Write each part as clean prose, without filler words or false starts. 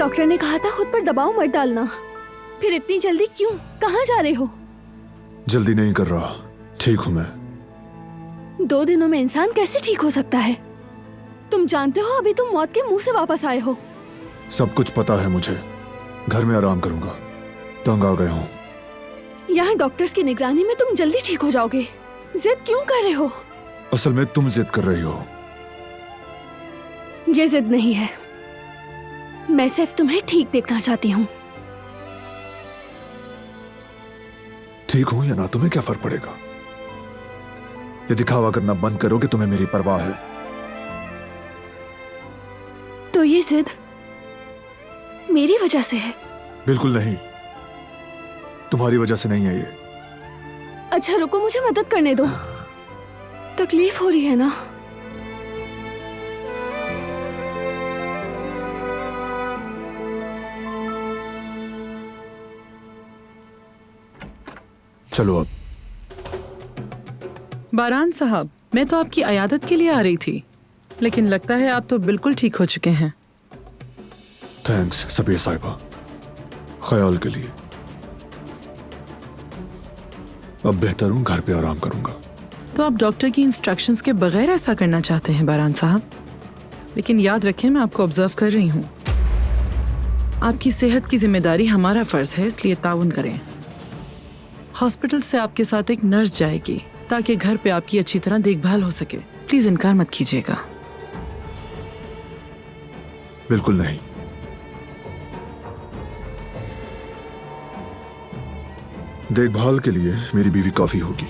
Doctor ने कहा था खुद पर दबाव मत डालना। फिर इतनी जल्दी क्यों? कहाँ जा रहे हो? जल्दी नहीं कर रहा, ठीक हूं मैं। 2 दिनों में इंसान कैसे ठीक हो सकता है? तुम जानते हो अभी तुम मौत के मुंह से वापस आए हो। सब कुछ पता है मुझे। घर में आराम करूंगा, तंग आ गया हूँ। यहाँ डॉक्टर्स की निगरानी में तुम जल्दी ठीक हो जाओगे। जिद क्यों कर रहे हो? असल में तुम जिद कर रही हो। ये जिद नहीं है, मैं सिर्फ तुम्हें ठीक देखना चाहती हूँ। ठीक हूं या ना तुम्हें क्या फर्क पड़ेगा? ये दिखावा करना बंद करो कि तुम्हें मेरी परवाह है। तो ये जिद मेरी वजह से है? बिल्कुल नहीं, तुम्हारी वजह से नहीं है ये। अच्छा रुको, मुझे मदद करने दो। तकलीफ हो रही है ना? चलो अब। बारान साहब, मैं तो आपकी अयादत के लिए आ रही थी, लेकिन लगता है आप तो बिल्कुल ठीक हो चुके हैं। थैंक्स सबिया साहिबा, ख्याल के लिए। अब बेहतर हूं, घर पे आराम करूंगा। तो आप डॉक्टर की इंस्ट्रक्शंस के बगैर ऐसा करना चाहते हैं बारान साहब? लेकिन याद रखें, मैं आपको ऑब्जर्व कर रही हूँ। आपकी सेहत की जिम्मेदारी हमारा फर्ज है, इसलिए ताउन करें। हॉस्पिटल से आपके साथ एक नर्स जाएगी ताकि घर पे आपकी अच्छी तरह देखभाल हो सके। प्लीज इनकार मत कीजिएगा। बिल्कुल नहीं। देखभाल के लिए मेरी बीवी काफी होगी।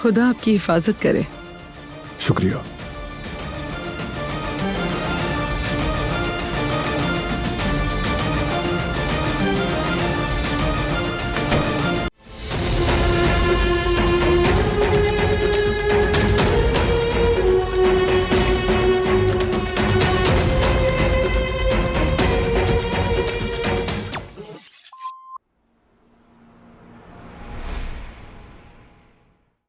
खुदा आपकी हिफाजत करे। शुक्रिया।